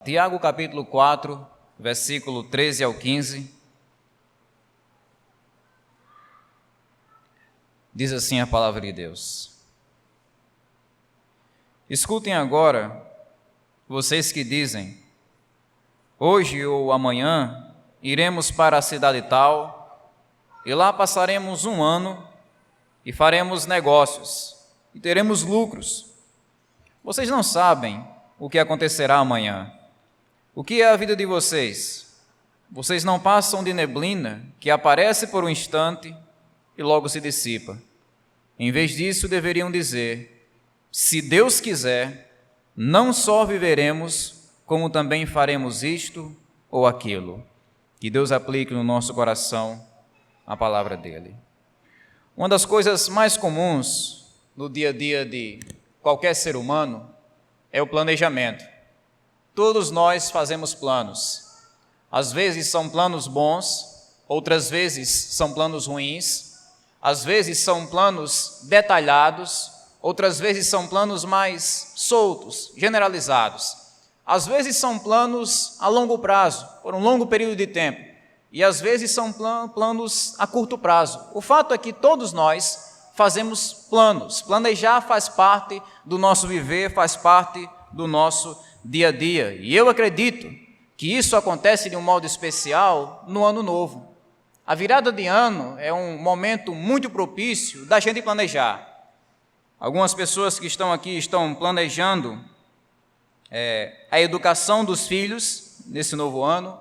Tiago capítulo 4, versículo 13 ao 15, diz assim a palavra de Deus: Escutem agora, vocês que dizem, hoje ou amanhã iremos para a cidade tal, e lá passaremos um ano, e faremos negócios, e teremos lucros. Vocês não sabem o que acontecerá amanhã. O que é a vida de vocês? Vocês não passam de neblina que aparece por um instante e logo se dissipa. Em vez disso, deveriam dizer: se Deus quiser, não só viveremos, como também faremos isto ou aquilo. Que Deus aplique no nosso coração a palavra dele. Uma das coisas mais comuns no dia a dia de qualquer ser humano é o planejamento. Todos nós fazemos planos. Às vezes são planos bons, outras vezes são planos ruins, às vezes são planos detalhados, outras vezes são planos mais soltos, generalizados. Às vezes são planos a longo prazo, por um longo período de tempo, e às vezes são planos a curto prazo. O fato é que todos nós fazemos planos. Planejar faz parte do nosso viver, faz parte do nosso dia a dia. E eu acredito que isso acontece de um modo especial no Ano Novo. A virada de ano é um momento muito propício da gente planejar. Algumas pessoas que estão aqui estão planejando a educação dos filhos nesse novo ano.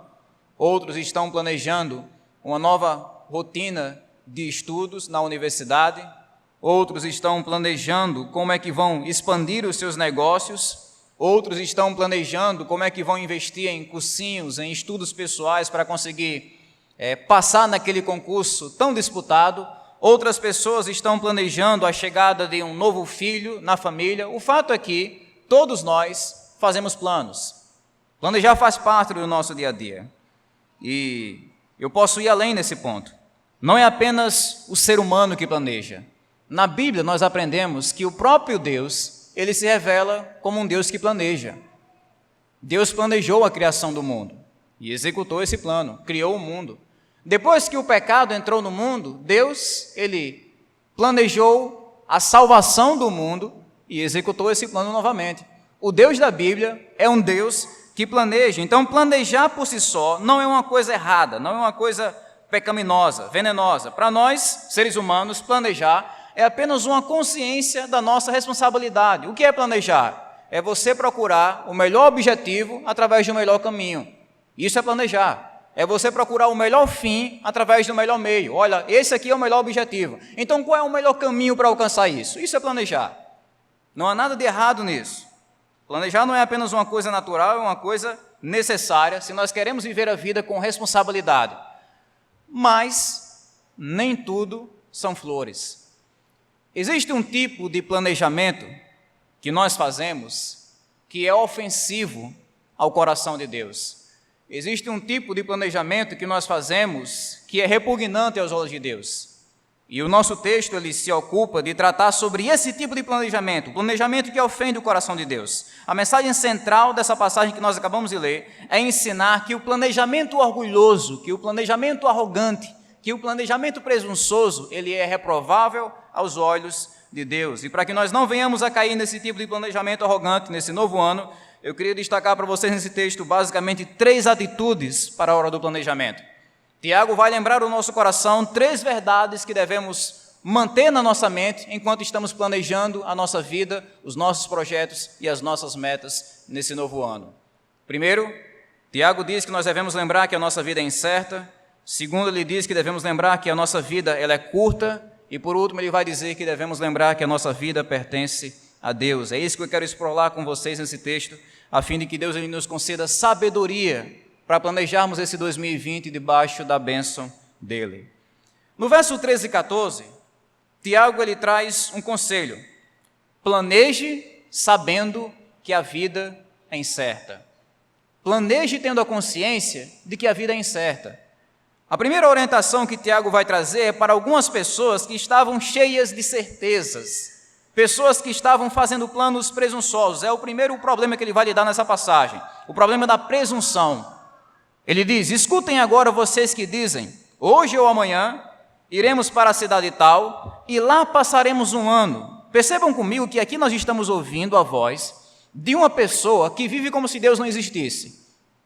Outros estão planejando uma nova rotina de estudos na universidade. Outros estão planejando como é que vão expandir os seus negócios. Outros estão planejando como é que vão investir em cursinhos, em estudos pessoais para conseguir passar naquele concurso tão disputado. Outras pessoas estão planejando a chegada de um novo filho na família. O fato é que todos nós fazemos planos. Planejar faz parte do nosso dia a dia. E eu posso ir além nesse ponto. Não é apenas o ser humano que planeja. Na Bíblia nós aprendemos que o próprio Deus, ele se revela como um Deus que planeja. Deus planejou a criação do mundo e executou esse plano, criou o mundo. Depois que o pecado entrou no mundo, Deus, ele planejou a salvação do mundo e executou esse plano novamente. O Deus da Bíblia é um Deus que planeja. Então, planejar por si só não é uma coisa errada, não é uma coisa pecaminosa, venenosa. Para nós, seres humanos, planejar é apenas uma consciência da nossa responsabilidade. O que é planejar? É você procurar o melhor objetivo através do melhor caminho. Isso é planejar. É você procurar o melhor fim através do melhor meio. Olha, esse aqui é o melhor objetivo. Então, qual é o melhor caminho para alcançar isso? Isso é planejar. Não há nada de errado nisso. Planejar não é apenas uma coisa natural, é uma coisa necessária se nós queremos viver a vida com responsabilidade. Mas nem tudo são flores. Existe um tipo de planejamento que nós fazemos que é ofensivo ao coração de Deus. Existe um tipo de planejamento que nós fazemos que é repugnante aos olhos de Deus. E o nosso texto ele se ocupa de tratar sobre esse tipo de planejamento, planejamento que ofende o coração de Deus. A mensagem central dessa passagem que nós acabamos de ler é ensinar que o planejamento orgulhoso, que o planejamento arrogante, que o planejamento presunçoso, ele é reprovável aos olhos de Deus. E para que nós não venhamos a cair nesse tipo de planejamento arrogante nesse novo ano, eu queria destacar para vocês nesse texto basicamente 3 atitudes para a hora do planejamento. Tiago vai lembrar o nosso coração 3 verdades que devemos manter na nossa mente enquanto estamos planejando a nossa vida, os nossos projetos e as nossas metas nesse novo ano. Primeiro, Tiago diz que nós devemos lembrar que a nossa vida é incerta. Segundo, ele diz que devemos lembrar que a nossa vida ela é curta. E por último, ele vai dizer que devemos lembrar que a nossa vida pertence a Deus. É isso que eu quero explorar com vocês nesse texto, a fim de que Deus ele nos conceda sabedoria para planejarmos esse 2020 debaixo da bênção dele. No verso 13 e 14, Tiago ele traz um conselho: planeje sabendo que a vida é incerta. Planeje tendo a consciência de que a vida é incerta. A primeira orientação que Tiago vai trazer é para algumas pessoas que estavam cheias de certezas. pessoas que estavam fazendo planos presunçosos. É o primeiro problema que ele vai lidar nessa passagem, o problema da presunção. Ele diz: escutem agora vocês que dizem, hoje ou amanhã iremos para a cidade tal e lá passaremos um ano. Percebam comigo que aqui nós estamos ouvindo a voz de uma pessoa que vive como se Deus não existisse.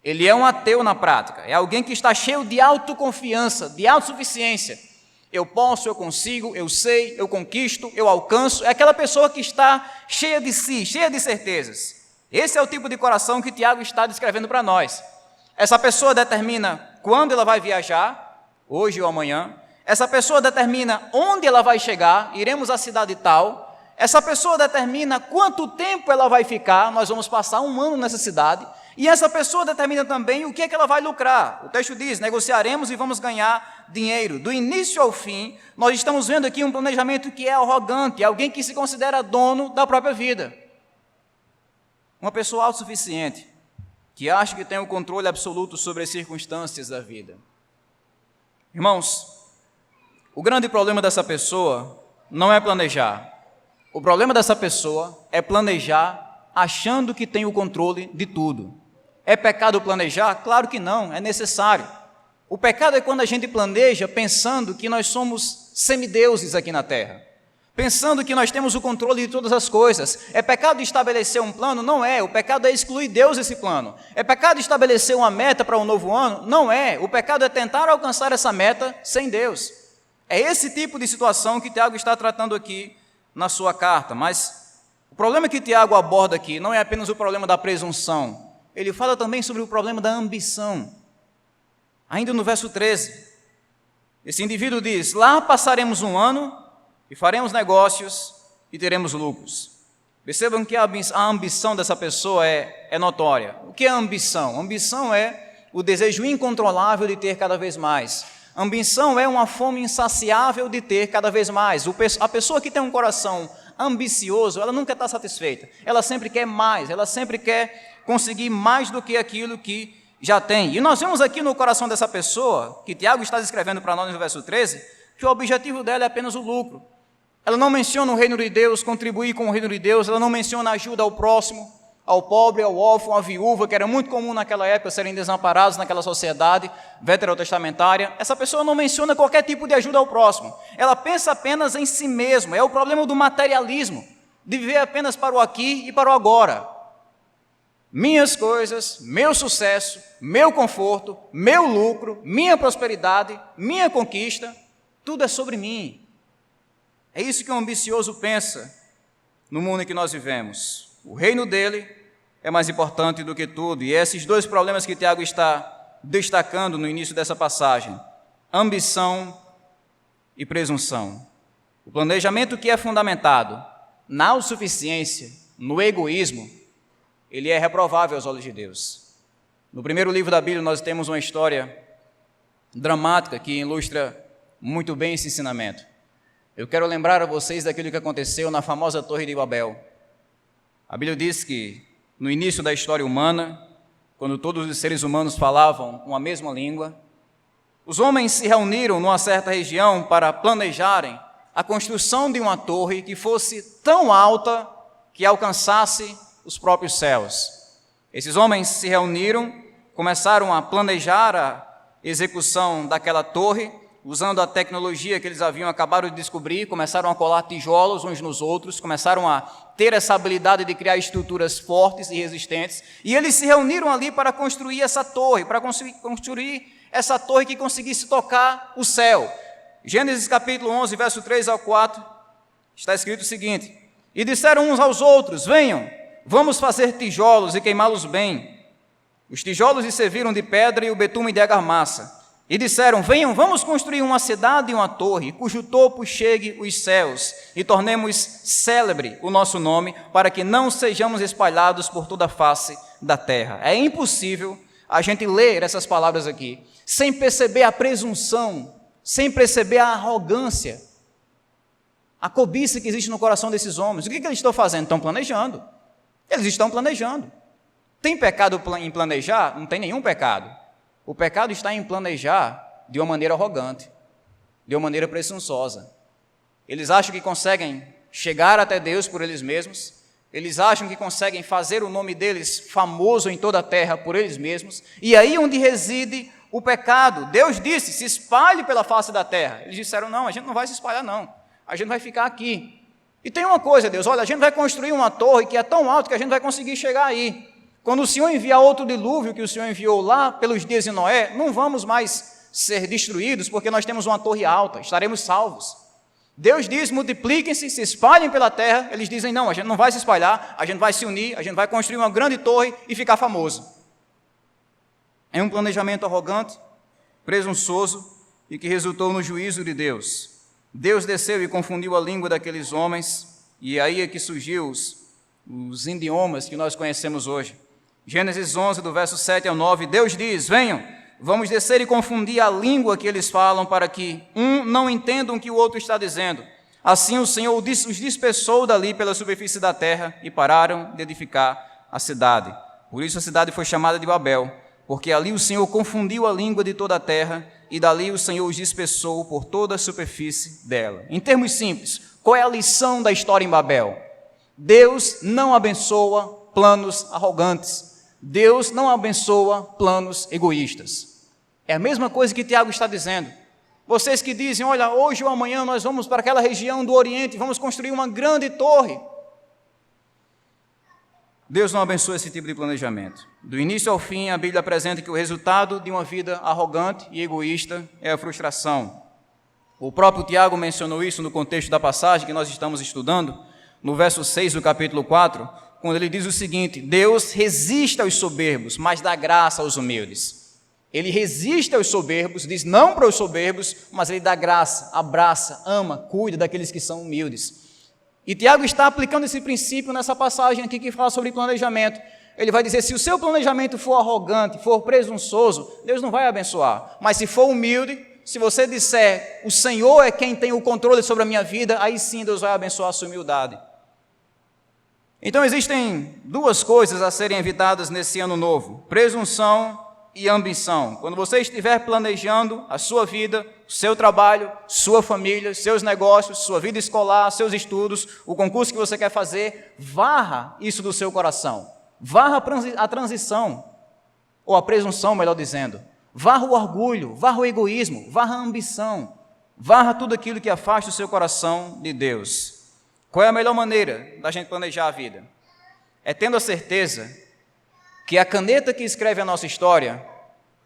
Ele é um ateu na prática, é alguém que está cheio de autoconfiança, de autossuficiência. Eu posso, eu consigo, eu sei, eu conquisto, eu alcanço. É aquela pessoa que está cheia de si, cheia de certezas. Esse é o tipo de coração que Tiago está descrevendo para nós. Essa pessoa determina quando ela vai viajar, hoje ou amanhã. Essa pessoa determina onde ela vai chegar, iremos à cidade tal. Essa pessoa determina quanto tempo ela vai ficar, nós vamos passar um ano nessa cidade. E essa pessoa determina também o que é que ela vai lucrar. O texto diz, negociaremos e vamos ganhar dinheiro. Do início ao fim, nós estamos vendo aqui um planejamento que é arrogante, alguém que se considera dono da própria vida. Uma pessoa autossuficiente, que acha que tem o controle absoluto sobre as circunstâncias da vida. Irmãos, o grande problema dessa pessoa não é planejar. O problema dessa pessoa é planejar achando que tem o controle de tudo. É pecado planejar? Claro que não, é necessário. O pecado é quando a gente planeja pensando que nós somos semideuses aqui na terra, pensando que nós temos o controle de todas as coisas. É pecado estabelecer um plano? Não é. O pecado é excluir Deus desse plano. É pecado estabelecer uma meta para um novo ano? Não é. O pecado é tentar alcançar essa meta sem Deus. É esse tipo de situação que Tiago está tratando aqui na sua carta. Mas o problema que Tiago aborda aqui não é apenas o problema da presunção. Ele fala também sobre o problema da ambição. Ainda no verso 13, esse indivíduo diz, lá passaremos um ano e faremos negócios e teremos lucros. Percebam que a ambição dessa pessoa é notória. O que é ambição? Ambição é o desejo incontrolável de ter cada vez mais. Ambição é uma fome insaciável de ter cada vez mais. A pessoa que tem um coração ambicioso, ela nunca está satisfeita. Ela sempre quer mais, ela sempre quer conseguir mais do que aquilo que já tem. E nós vemos aqui no coração dessa pessoa, que Tiago está descrevendo para nós no verso 13, que o objetivo dela é apenas o lucro. Ela não menciona o reino de Deus, contribuir com o reino de Deus, ela não menciona a ajuda ao próximo, ao pobre, ao órfão, à viúva, que era muito comum naquela época serem desamparados naquela sociedade veterotestamentária. Essa pessoa não menciona qualquer tipo de ajuda ao próximo. Ela pensa apenas em si mesma. É o problema do materialismo, de viver apenas para o aqui e para o agora. Minhas coisas, meu sucesso, meu conforto, meu lucro, minha prosperidade, minha conquista, tudo é sobre mim. É isso que um ambicioso pensa no mundo em que nós vivemos. O reino dele é mais importante do que tudo. E esses dois problemas que Tiago está destacando no início dessa passagem, ambição e presunção. O planejamento que é fundamentado na autossuficiência, no egoísmo, ele é reprovável aos olhos de Deus. No primeiro livro da Bíblia nós temos uma história dramática que ilustra muito bem esse ensinamento. Eu quero lembrar a vocês daquilo que aconteceu na famosa Torre de Babel. A Bíblia diz que no início da história humana, quando todos os seres humanos falavam uma mesma língua, os homens se reuniram numa certa região para planejarem a construção de uma torre que fosse tão alta que alcançasse os próprios céus. Esses homens se reuniram, começaram a planejar a execução daquela torre, usando a tecnologia que eles haviam acabado de descobrir, começaram a colar tijolos uns nos outros, começaram a ter essa habilidade de criar estruturas fortes e resistentes, e eles se reuniram ali para construir essa torre, para construir essa torre que conseguisse tocar o céu. Gênesis capítulo 11, verso 3 ao 4, está escrito o seguinte: e disseram uns aos outros, venham, vamos fazer tijolos e queimá-los bem. Os tijolos lhe serviram de pedra e o betume de argamassa. E disseram, venham, vamos construir uma cidade e uma torre, cujo topo chegue os céus, e tornemos célebre o nosso nome, para que não sejamos espalhados por toda a face da terra. É impossível a gente ler essas palavras aqui, sem perceber a presunção, sem perceber a arrogância, a cobiça que existe no coração desses homens. O que eles estão fazendo? Estão planejando. Eles estão planejando. Tem pecado em planejar? Não tem nenhum pecado. O pecado está em planejar de uma maneira arrogante, de uma maneira presunçosa. Eles acham que conseguem chegar até Deus por eles mesmos, eles acham que conseguem fazer o nome deles famoso em toda a terra por eles mesmos, e aí onde reside o pecado. Deus disse, se espalhe pela face da terra. Eles disseram, não, a gente não vai se espalhar não, a gente vai ficar aqui. E tem uma coisa, Deus, olha, a gente vai construir uma torre que é tão alta que a gente vai conseguir chegar aí. Quando o Senhor enviar outro dilúvio que o Senhor enviou lá pelos dias de Noé, não vamos mais ser destruídos porque nós temos uma torre alta, estaremos salvos. Deus diz, multipliquem-se, se espalhem pela terra. Eles dizem, não, a gente não vai se espalhar, a gente vai se unir, a gente vai construir uma grande torre e ficar famoso. É um planejamento arrogante, presunçoso e que resultou no juízo de Deus. Deus desceu e confundiu a língua daqueles homens, e aí é que surgiu os idiomas que nós conhecemos hoje. Gênesis 11, do verso 7 ao 9, Deus diz, venham, vamos descer e confundir a língua que eles falam, para que um não entenda o que o outro está dizendo. Assim o Senhor os dispersou dali pela superfície da terra e pararam de edificar a cidade. Por isso a cidade foi chamada de Babel, porque ali o Senhor confundiu a língua de toda a terra, e dali o Senhor os dispersou por toda a superfície dela. Em termos simples, qual é a lição da história em Babel? Deus não abençoa planos arrogantes. Deus não abençoa planos egoístas. É a mesma coisa que Tiago está dizendo. Vocês que dizem, olha, hoje ou amanhã nós vamos para aquela região do Oriente, vamos construir uma grande torre. Deus não abençoa esse tipo de planejamento. Do início ao fim, a Bíblia apresenta que o resultado de uma vida arrogante e egoísta é a frustração. O próprio Tiago mencionou isso no contexto da passagem que nós estamos estudando, no verso 6 do capítulo 4, quando ele diz o seguinte, Deus resiste aos soberbos, mas dá graça aos humildes. Ele resiste aos soberbos, diz não para os soberbos, mas ele dá graça, abraça, ama, cuida daqueles que são humildes. E Tiago está aplicando esse princípio nessa passagem aqui que fala sobre planejamento. Ele vai dizer, se o seu planejamento for arrogante, for presunçoso, Deus não vai abençoar. Mas se for humilde, se você disser, o Senhor é quem tem o controle sobre a minha vida, aí sim Deus vai abençoar a sua humildade. Então existem duas coisas a serem evitadas nesse ano novo, presunção e ambição. Quando você estiver planejando a sua vida, o seu trabalho, sua família, seus negócios, sua vida escolar, seus estudos, o concurso que você quer fazer, varra isso do seu coração. Varra a transição, ou a presunção, melhor dizendo. Varra o orgulho, varra o egoísmo, varra a ambição. Varra tudo aquilo que afasta o seu coração de Deus. Qual é a melhor maneira da gente planejar a vida? É tendo a certeza que a caneta que escreve a nossa história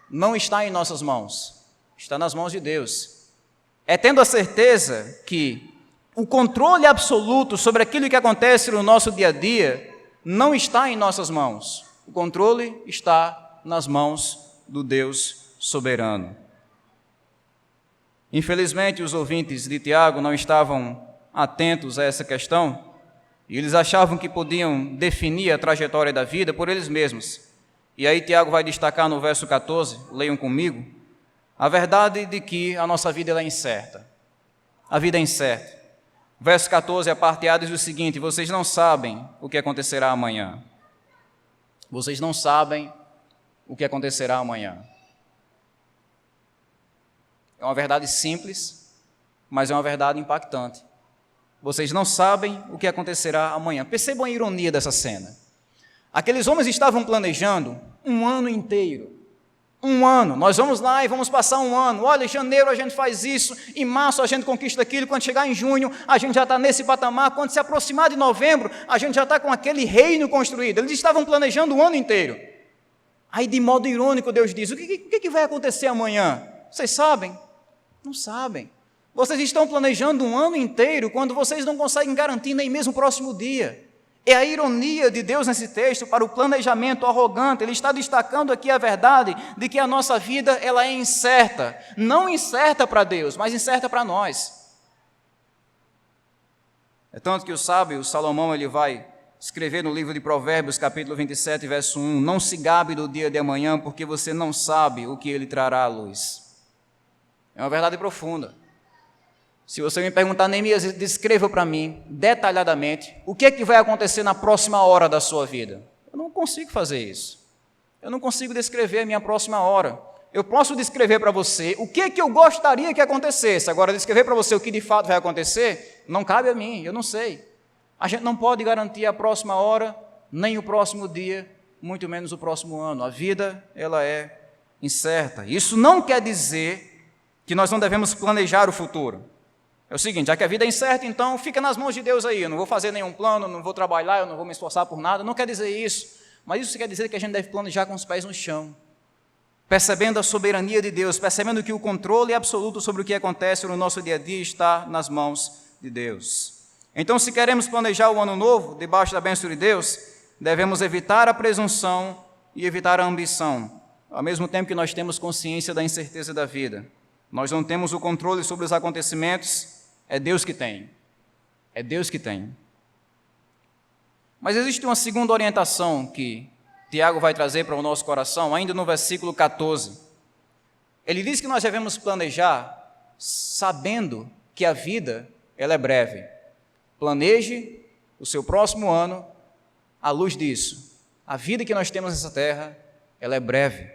não está em nossas mãos, está nas mãos de Deus. É tendo a certeza que o controle absoluto sobre aquilo que acontece no nosso dia a dia não está em nossas mãos. O controle está nas mãos do Deus soberano. Infelizmente, os ouvintes de Tiago não estavam atentos a essa questão, e eles achavam que podiam definir a trajetória da vida por eles mesmos. E aí Tiago vai destacar no verso 14, leiam comigo, a verdade de que a nossa vida ela é incerta. A vida é incerta. Verso 14, a parte A diz o seguinte, vocês não sabem o que acontecerá amanhã. Vocês não sabem o que acontecerá amanhã. É uma verdade simples, mas é uma verdade impactante. Vocês não sabem o que acontecerá amanhã. Percebam a ironia dessa cena. Aqueles homens estavam planejando um ano inteiro. Um ano. Nós vamos lá e vamos passar um ano. Olha, em janeiro a gente faz isso, em março a gente conquista aquilo, quando chegar em junho a gente já está nesse patamar, quando se aproximar de novembro a gente já está com aquele reino construído. Eles estavam planejando o ano inteiro. Aí de modo irônico Deus diz, o que vai acontecer amanhã? Vocês sabem? Não sabem. Vocês estão planejando um ano inteiro quando vocês não conseguem garantir nem mesmo o próximo dia. É a ironia de Deus nesse texto para o planejamento arrogante. Ele está destacando aqui a verdade de que a nossa vida ela é incerta. Não incerta para Deus, mas incerta para nós. É tanto que o sábio Salomão ele vai escrever no livro de Provérbios, capítulo 27, verso 1, não se gabe do dia de amanhã, porque você não sabe o que ele trará à luz. É uma verdade profunda. Se você me perguntar, Neemias, descreva para mim, detalhadamente, o que é que vai acontecer na próxima hora da sua vida. Eu não consigo fazer isso. Eu não consigo descrever a minha próxima hora. eu posso descrever para você o que eu gostaria que acontecesse. Agora, descrever para você o que de fato vai acontecer, não cabe a mim, eu não sei. A gente não pode garantir a próxima hora, nem o próximo dia, muito menos o próximo ano. A vida, ela é incerta. Isso não quer dizer que nós não devemos planejar o futuro. É o seguinte, já que a vida é incerta, então fica nas mãos de Deus aí. Eu não vou fazer nenhum plano, não vou trabalhar, eu não vou me esforçar por nada. Não quer dizer isso. Mas isso quer dizer que a gente deve planejar com os pés no chão, percebendo a soberania de Deus, percebendo que o controle absoluto sobre o que acontece no nosso dia a dia está nas mãos de Deus. Então, se queremos planejar o ano novo, debaixo da bênção de Deus, devemos evitar a presunção e evitar a ambição, ao mesmo tempo que nós temos consciência da incerteza da vida. Nós não temos o controle sobre os acontecimentos, é Deus que tem. É Deus que tem. Mas existe uma segunda orientação que Tiago vai trazer para o nosso coração, ainda no versículo 14. Ele diz que nós devemos planejar sabendo que a vida, ela é breve. Planeje o seu próximo ano à luz disso. A vida que nós temos nessa terra, ela é breve.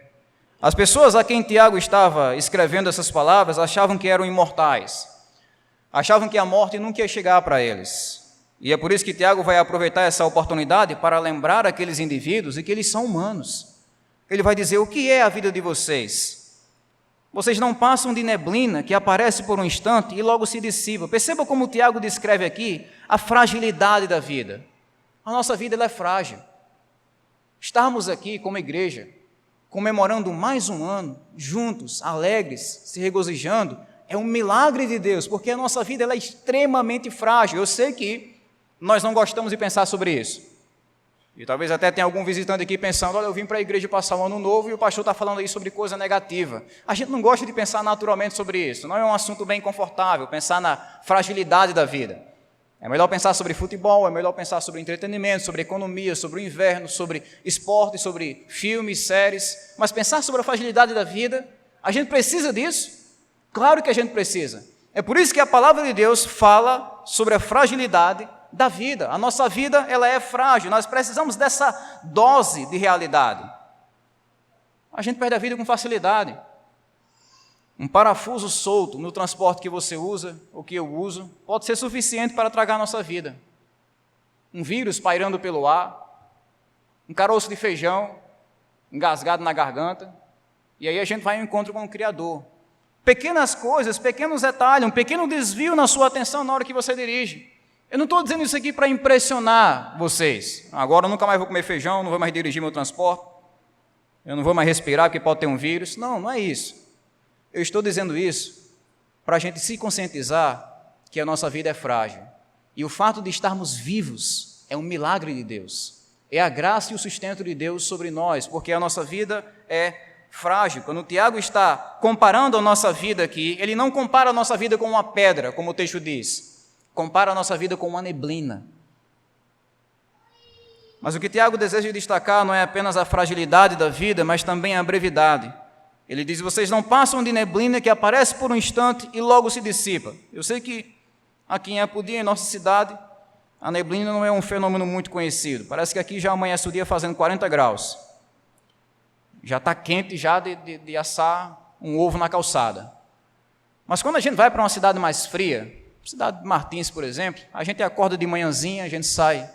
As pessoas a quem Tiago estava escrevendo essas palavras achavam que eram imortais. Achavam que a morte nunca ia chegar para eles. E é por isso que Tiago vai aproveitar essa oportunidade para lembrar aqueles indivíduos de que eles são humanos. Ele vai dizer, o que é a vida de vocês? Vocês não passam de neblina que aparece por um instante e logo se dissipa. Perceba como Tiago descreve aqui a fragilidade da vida. A nossa vida ela é frágil. Estarmos aqui como igreja, comemorando mais um ano, juntos, alegres, se regozijando, é um milagre de Deus, porque a nossa vida ela é extremamente frágil. Eu sei que nós não gostamos de pensar sobre isso. E talvez até tenha algum visitante aqui pensando, olha, eu vim para a igreja passar um ano novo e o pastor está falando aí sobre coisa negativa. A gente não gosta de pensar naturalmente sobre isso. Não é um assunto bem confortável, pensar na fragilidade da vida. É melhor pensar sobre futebol, é melhor pensar sobre entretenimento, sobre economia, sobre o inverno, sobre esporte, sobre filmes, séries. Mas pensar sobre a fragilidade da vida, a gente precisa disso? Claro que a gente precisa. É por isso que a palavra de Deus fala sobre a fragilidade da vida. A nossa vida, ela é frágil, nós precisamos dessa dose de realidade. A gente perde a vida com facilidade. Um parafuso solto no transporte que você usa, ou que eu uso, pode ser suficiente para tragar a nossa vida. Um vírus pairando pelo ar, um caroço de feijão engasgado na garganta, e aí a gente vai ao encontro com o Criador. Pequenas coisas, pequenos detalhes, um pequeno desvio na sua atenção na hora que você dirige. Eu não estou dizendo isso aqui para impressionar vocês. Agora eu nunca mais vou comer feijão, não vou mais dirigir meu transporte, eu não vou mais respirar porque pode ter um vírus. Não, não é isso. Eu estou dizendo isso para a gente se conscientizar que a nossa vida é frágil. E o fato de estarmos vivos é um milagre de Deus. É a graça e o sustento de Deus sobre nós, porque a nossa vida é frágil. Quando o Tiago está comparando a nossa vida aqui, ele não compara a nossa vida com uma pedra, como o texto diz. Compara a nossa vida com uma neblina. Mas o que Tiago deseja destacar não é apenas a fragilidade da vida, mas também a brevidade. Ele diz, vocês não passam de neblina que aparece por um instante e logo se dissipa. Eu sei que aqui em Apodi, em nossa cidade, a neblina não é um fenômeno muito conhecido. Parece que aqui já amanhece o dia fazendo 40 graus. Já está quente já de assar um ovo na calçada. Mas quando a gente vai para uma cidade mais fria, cidade de Martins, por exemplo, a gente acorda de manhãzinha, a gente sai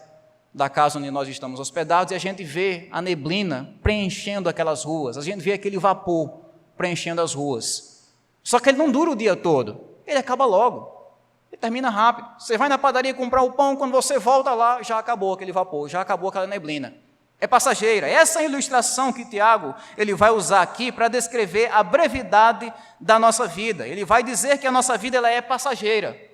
da casa onde nós estamos hospedados e a gente vê a neblina preenchendo aquelas ruas, a gente vê aquele vapor preenchendo as ruas. Só que ele não dura o dia todo, ele acaba logo, ele termina rápido. Você vai na padaria comprar o pão, quando você volta lá, já acabou aquele vapor, já acabou aquela neblina. É passageira. Essa é a ilustração que Tiago ele vai usar aqui para descrever a brevidade da nossa vida. Ele vai dizer que a nossa vida ela é passageira.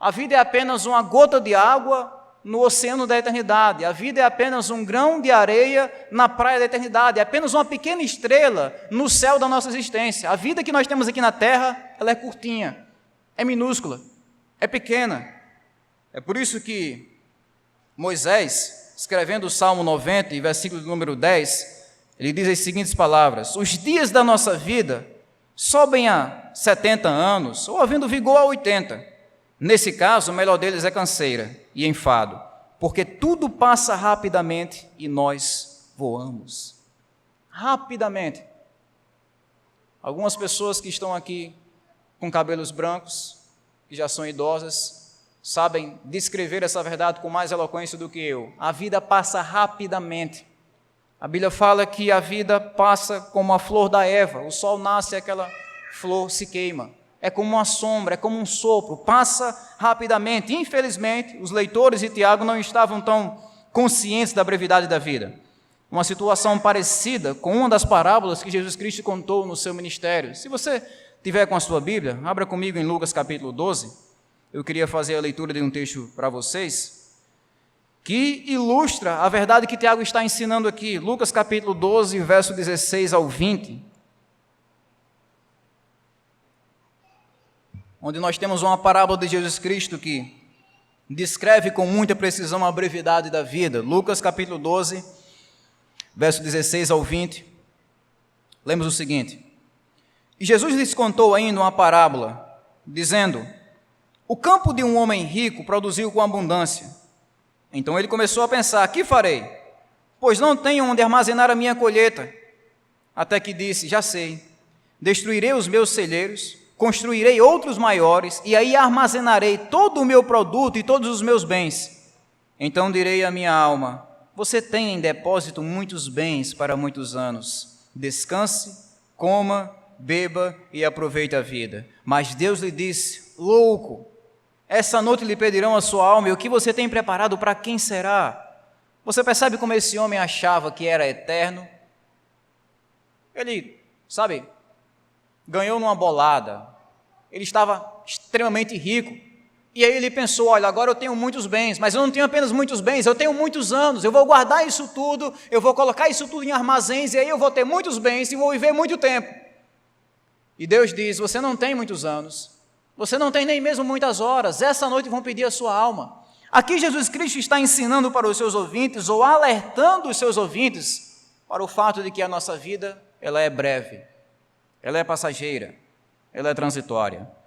A vida é apenas uma gota de água no oceano da eternidade. A vida é apenas um grão de areia na praia da eternidade. É apenas uma pequena estrela no céu da nossa existência. A vida que nós temos aqui na terra, ela é curtinha, é minúscula, é pequena. É por isso que Moisés, escrevendo o Salmo 90, versículo número 10, ele diz as seguintes palavras: os dias da nossa vida sobem a 70 anos, ou havendo vigor a 80. Nesse caso, o melhor deles é canseira e enfado, porque tudo passa rapidamente e nós voamos. Rapidamente. Algumas pessoas que estão aqui com cabelos brancos, que já são idosas, sabem descrever essa verdade com mais eloquência do que eu. A vida passa rapidamente. A Bíblia fala que a vida passa como a flor da erva. O sol nasce e aquela flor se queima. É como uma sombra, é como um sopro, passa rapidamente. Infelizmente, os leitores de Tiago não estavam tão conscientes da brevidade da vida. Uma situação parecida com uma das parábolas que Jesus Cristo contou no seu ministério. Se você tiver com a sua Bíblia, abra comigo em Lucas capítulo 12. Eu queria fazer a leitura de um texto para vocês, que ilustra a verdade que Tiago está ensinando aqui. Lucas capítulo 12, verso 16 ao 20. Onde nós temos uma parábola de Jesus Cristo que descreve com muita precisão a brevidade da vida. Lucas capítulo 12, verso 16 ao 20. Lemos o seguinte: E Jesus lhes contou ainda uma parábola, dizendo: O campo de um homem rico produziu com abundância. Então ele começou a pensar: que farei? Pois não tenho onde armazenar a minha colheita. Até que disse: já sei, destruirei os meus celeiros, construirei outros maiores, e aí armazenarei todo o meu produto e todos os meus bens. Então direi à minha alma: você tem em depósito muitos bens para muitos anos. Descanse, coma, beba e aproveite a vida. Mas Deus lhe disse: louco, essa noite lhe pedirão a sua alma, e o que você tem preparado para quem será? Você percebe como esse homem achava que era eterno? Ele, ganhou numa bolada, ele estava extremamente rico, e aí ele pensou: olha, agora eu tenho muitos bens, mas eu não tenho apenas muitos bens, eu tenho muitos anos, eu vou guardar isso tudo, eu vou colocar isso tudo em armazéns, e aí eu vou ter muitos bens e vou viver muito tempo. E Deus diz: você não tem muitos anos, você não tem nem mesmo muitas horas, essa noite vão pedir a sua alma. Aqui Jesus Cristo está ensinando para os seus ouvintes, ou alertando os seus ouvintes, para o fato de que a nossa vida, ela é breve, ela é passageira, ela é transitória.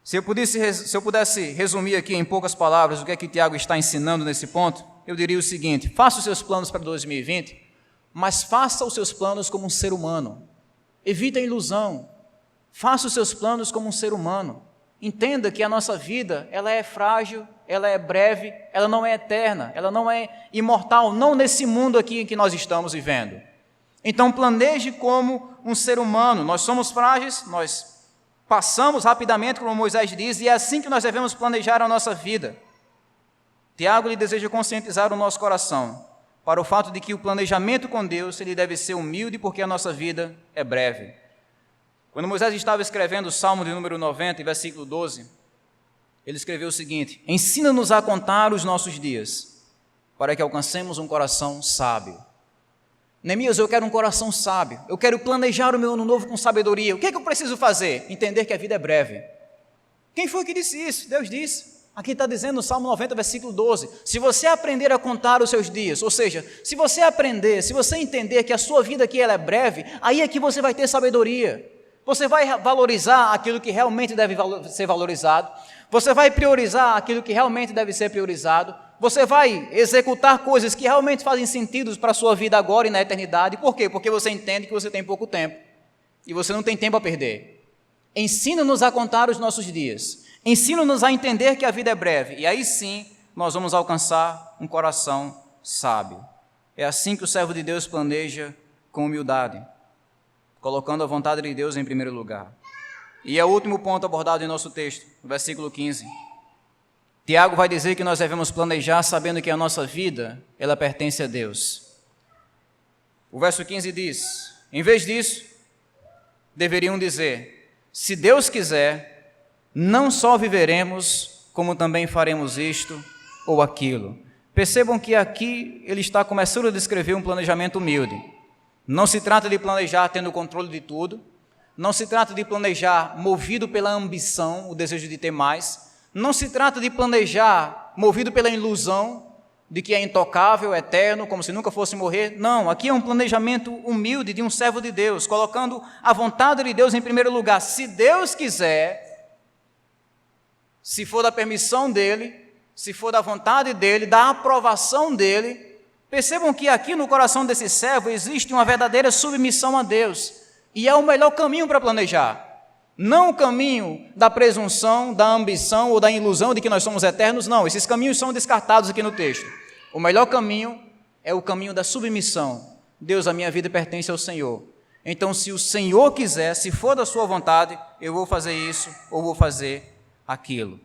Se eu pudesse resumir aqui em poucas palavras o que é que Tiago está ensinando nesse ponto, eu diria o seguinte: faça os seus planos para 2020, mas faça os seus planos como um ser humano. Evite a ilusão. Faça os seus planos como um ser humano. Entenda que a nossa vida, ela é frágil, ela é breve, ela não é eterna, ela não é imortal, não nesse mundo aqui em que nós estamos vivendo. Então planeje como um ser humano. Nós somos frágeis, nós passamos rapidamente, como Moisés diz, e é assim que nós devemos planejar a nossa vida. Tiago lhe deseja conscientizar o nosso coração para o fato de que o planejamento com Deus, ele deve ser humilde, porque a nossa vida é breve. Quando Moisés estava escrevendo o Salmo de número 90, versículo 12, ele escreveu o seguinte: ensina-nos a contar os nossos dias, para que alcancemos um coração sábio. Neemias, eu quero um coração sábio, eu quero planejar o meu ano novo com sabedoria. O que é que eu preciso fazer? Entender que a vida é breve. Quem foi que disse isso? Deus disse. Aqui está dizendo no Salmo 90, versículo 12, se você aprender a contar os seus dias, ou seja, se você aprender, se você entender que a sua vida aqui ela é breve, aí é que você vai ter sabedoria. Você vai valorizar aquilo que realmente deve ser valorizado, você vai priorizar aquilo que realmente deve ser priorizado, você vai executar coisas que realmente fazem sentido para a sua vida agora e na eternidade. Por quê? Porque você entende que você tem pouco tempo e você não tem tempo a perder. Ensina-nos a contar os nossos dias, ensina-nos a entender que a vida é breve, e aí sim nós vamos alcançar um coração sábio. É assim que o servo de Deus planeja com humildade, colocando a vontade de Deus em primeiro lugar. E é o último ponto abordado em nosso texto, no versículo 15. Tiago vai dizer que nós devemos planejar sabendo que a nossa vida, ela pertence a Deus. O verso 15 diz: em vez disso, deveriam dizer: se Deus quiser, não só viveremos, como também faremos isto ou aquilo. Percebam que aqui ele está começando a descrever um planejamento humilde. Não se trata de planejar tendo o controle de tudo, não se trata de planejar movido pela ambição, o desejo de ter mais, não se trata de planejar movido pela ilusão de que é intocável, eterno, como se nunca fosse morrer. Não, aqui é um planejamento humilde de um servo de Deus, colocando a vontade de Deus em primeiro lugar. Se Deus quiser, se for da permissão dEle, se for da vontade dEle, da aprovação dEle. Percebam que aqui no coração desse servo existe uma verdadeira submissão a Deus. E é o melhor caminho para planejar. Não o caminho da presunção, da ambição ou da ilusão de que nós somos eternos, não. Esses caminhos são descartados aqui no texto. O melhor caminho é o caminho da submissão. Deus, a minha vida pertence ao Senhor. Então, se o Senhor quiser, se for da sua vontade, eu vou fazer isso ou vou fazer aquilo.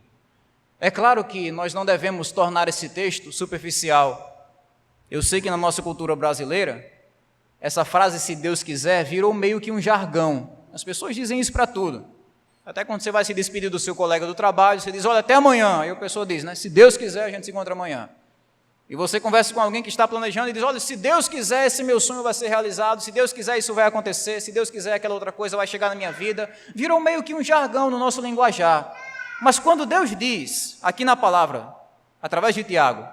É claro que nós não devemos tornar esse texto superficial. Eu sei que na nossa cultura brasileira, essa frase, se Deus quiser, virou meio que um jargão. As pessoas dizem isso para tudo. Até quando você vai se despedir do seu colega do trabalho, você diz, olha, até amanhã. Aí a pessoa diz, né? Se Deus quiser, a gente se encontra amanhã. E você conversa com alguém que está planejando e diz, olha, se Deus quiser, esse meu sonho vai ser realizado, se Deus quiser, isso vai acontecer, se Deus quiser, aquela outra coisa vai chegar na minha vida. Virou meio que um jargão no nosso linguajar. Mas quando Deus diz, aqui na palavra, através de Tiago,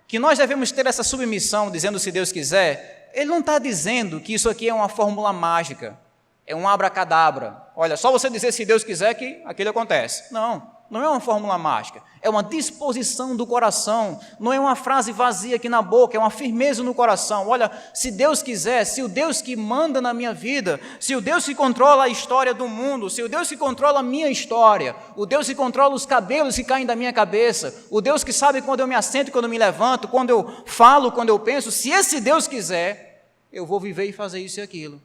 que nós devemos ter essa submissão, dizendo se Deus quiser, Ele não está dizendo que isso aqui é uma fórmula mágica. É um abracadabra. Olha, só você dizer se Deus quiser que aquilo acontece. Não é uma fórmula mágica. É uma disposição do coração. Não é uma frase vazia aqui na boca, é uma firmeza no coração. Olha, se Deus quiser, se o Deus que manda na minha vida, se o Deus que controla a história do mundo, se o Deus que controla a minha história, o Deus que controla os cabelos que caem da minha cabeça, o Deus que sabe quando eu me assento, quando eu me levanto, quando eu falo, quando eu penso, se esse Deus quiser, eu vou viver e fazer isso e aquilo.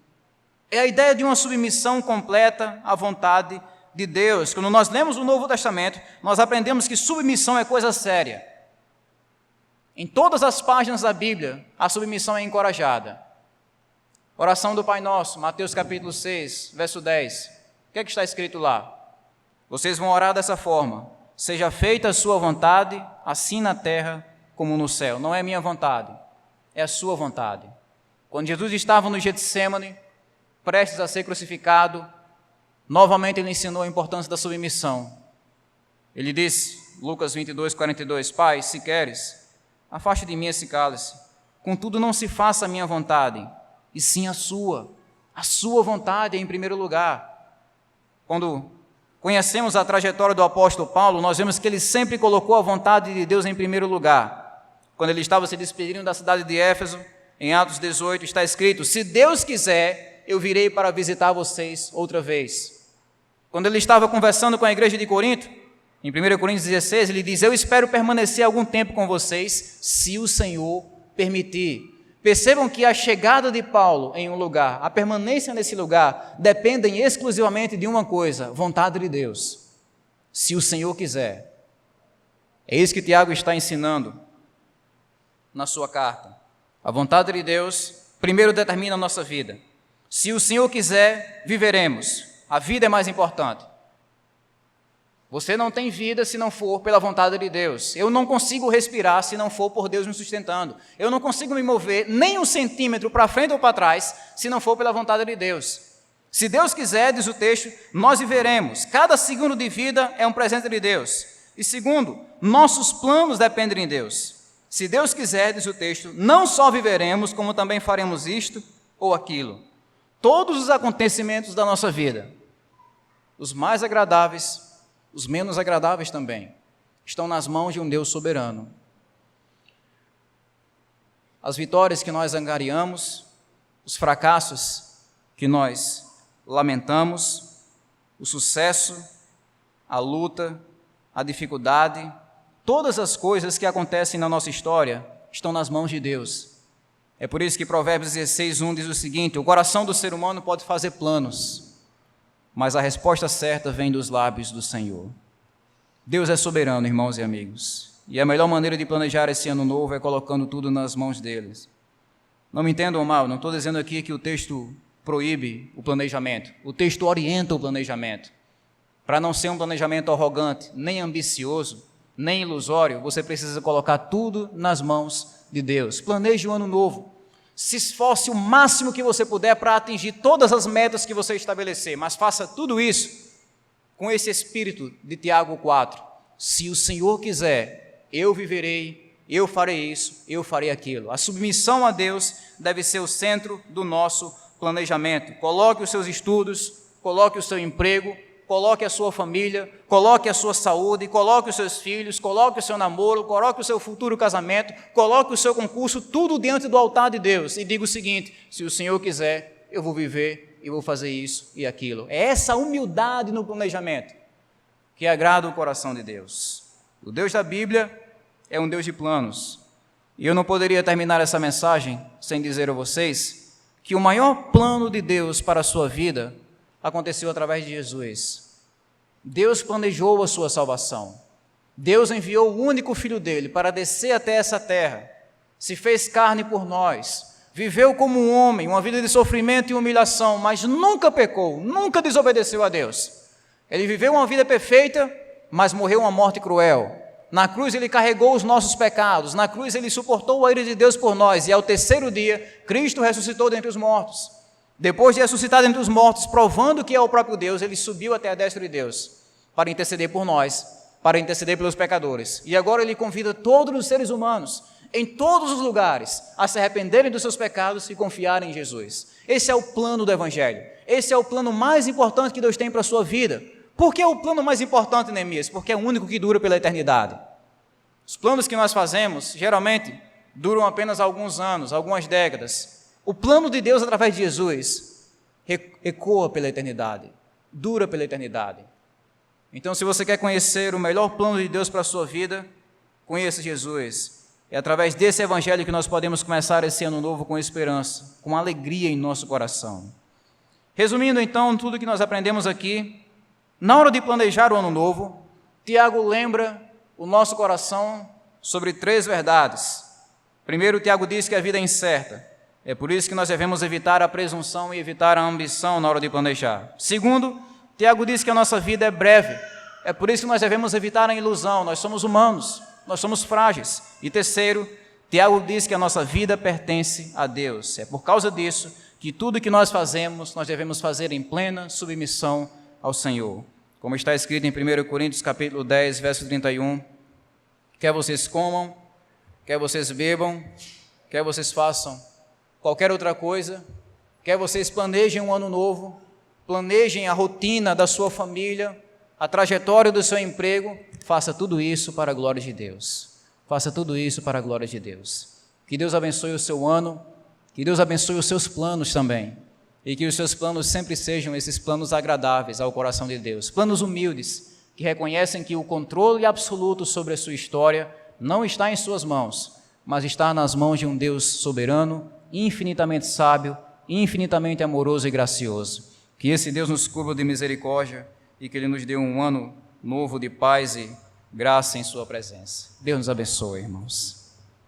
É a ideia de uma submissão completa à vontade de Deus. Quando nós lemos o Novo Testamento, nós aprendemos que submissão é coisa séria. Em todas as páginas da Bíblia, a submissão é encorajada. Oração do Pai Nosso, Mateus capítulo 6, verso 10. O que é que está escrito lá? Vocês vão orar dessa forma: seja feita a sua vontade, assim na terra como no céu. Não é minha vontade, é a sua vontade. Quando Jesus estava no Getsêmani, prestes a ser crucificado, novamente ele ensinou a importância da submissão. Ele disse, Lucas 22, 42, Pai, se queres, afaste de mim esse cálice, contudo não se faça a minha vontade, e sim a sua vontade é em primeiro lugar. Quando conhecemos a trajetória do apóstolo Paulo, nós vemos que ele sempre colocou a vontade de Deus em primeiro lugar. Quando ele estava se despedindo da cidade de Éfeso, em Atos 18, está escrito, se Deus quiser, eu virei para visitar vocês outra vez. Quando ele estava conversando com a igreja de Corinto, em 1 Coríntios 16, ele diz, eu espero permanecer algum tempo com vocês, se o Senhor permitir. Percebam que a chegada de Paulo em um lugar, a permanência nesse lugar, dependem exclusivamente de uma coisa, vontade de Deus. Se o Senhor quiser. É isso que Tiago está ensinando na sua carta. A vontade de Deus primeiro determina a nossa vida. Se o Senhor quiser, viveremos. A vida é mais importante. Você não tem vida se não for pela vontade de Deus. Eu não consigo respirar se não for por Deus me sustentando. Eu não consigo me mover nem um centímetro para frente ou para trás se não for pela vontade de Deus. Se Deus quiser, diz o texto, nós viveremos. Cada segundo de vida é um presente de Deus. E segundo, nossos planos dependem de Deus. Se Deus quiser, diz o texto, não só viveremos, como também faremos isto ou aquilo. Todos os acontecimentos da nossa vida, os mais agradáveis, os menos agradáveis também, estão nas mãos de um Deus soberano. As vitórias que nós angariamos, os fracassos que nós lamentamos, o sucesso, a luta, a dificuldade, todas as coisas que acontecem na nossa história estão nas mãos de Deus. É por isso que Provérbios 16, 1 diz o seguinte, o coração do ser humano pode fazer planos, mas a resposta certa vem dos lábios do Senhor. Deus é soberano, irmãos e amigos, e a melhor maneira de planejar esse ano novo é colocando tudo nas mãos deles. Não me entendam mal, não estou dizendo aqui que o texto proíbe o planejamento, o texto orienta o planejamento. Para não ser um planejamento arrogante, nem ambicioso, nem ilusório, você precisa colocar tudo nas mãos de Deus. Planeje um ano novo. Se esforce o máximo que você puder para atingir todas as metas que você estabelecer, mas faça tudo isso com esse espírito de Tiago 4. Se o Senhor quiser, eu viverei, eu farei isso, eu farei aquilo. A submissão a Deus deve ser o centro do nosso planejamento. Coloque os seus estudos, coloque o seu emprego, coloque a sua família, coloque a sua saúde, coloque os seus filhos, coloque o seu namoro, coloque o seu futuro casamento, coloque o seu concurso, tudo diante do altar de Deus. E diga o seguinte, se o Senhor quiser, eu vou viver e vou fazer isso e aquilo. É essa humildade no planejamento que agrada o coração de Deus. O Deus da Bíblia é um Deus de planos. E eu não poderia terminar essa mensagem sem dizer a vocês que o maior plano de Deus para a sua vida aconteceu através de Jesus. Deus planejou a sua salvação. Deus enviou o único Filho dele para descer até essa terra, se fez carne por nós, viveu como um homem, uma vida de sofrimento e humilhação, mas nunca pecou, nunca desobedeceu a Deus. Ele viveu uma vida perfeita, mas morreu uma morte cruel. Na cruz ele carregou os nossos pecados, na cruz ele suportou a ira de Deus por nós, e ao terceiro dia, Cristo ressuscitou dentre os mortos. Depois de ressuscitar dentre os mortos, provando que é o próprio Deus, ele subiu até a destra de Deus, para interceder por nós, para interceder pelos pecadores. E agora ele convida todos os seres humanos, em todos os lugares, a se arrependerem dos seus pecados e confiarem em Jesus. Esse é o plano do Evangelho. Esse é o plano mais importante que Deus tem para a sua vida. Por que é o plano mais importante, Neemias? Porque é o único que dura pela eternidade. Os planos que nós fazemos, geralmente, duram apenas alguns anos, algumas décadas. O plano de Deus através de Jesus ecoa pela eternidade, dura pela eternidade. Então, se você quer conhecer o melhor plano de Deus para a sua vida, conheça Jesus. É através desse evangelho que nós podemos começar esse ano novo com esperança, com alegria em nosso coração. Resumindo, então, tudo que nós aprendemos aqui, na hora de planejar o ano novo, Tiago lembra o nosso coração sobre 3 verdades. Primeiro, Tiago diz que a vida é incerta. É por isso que nós devemos evitar a presunção e evitar a ambição na hora de planejar. Segundo, Tiago diz que a nossa vida é breve. É por isso que nós devemos evitar a ilusão. Nós somos humanos, nós somos frágeis. E terceiro, Tiago diz que a nossa vida pertence a Deus. É por causa disso que tudo que nós fazemos, nós devemos fazer em plena submissão ao Senhor. Como está escrito em 1 Coríntios capítulo 10, verso 31, quer vocês comam, quer vocês bebam, quer vocês façam qualquer outra coisa, quer vocês planejem um ano novo, planejem a rotina da sua família, a trajetória do seu emprego, faça tudo isso para a glória de Deus. Faça tudo isso para a glória de Deus. Que Deus abençoe o seu ano, que Deus abençoe os seus planos também, e que os seus planos sempre sejam esses planos agradáveis ao coração de Deus, planos humildes, que reconhecem que o controle absoluto sobre a sua história não está em suas mãos, mas está nas mãos de um Deus soberano, infinitamente sábio, infinitamente amoroso e gracioso. Que esse Deus nos cubra de misericórdia e que Ele nos dê um ano novo de paz e graça em sua presença. Deus nos abençoe, irmãos.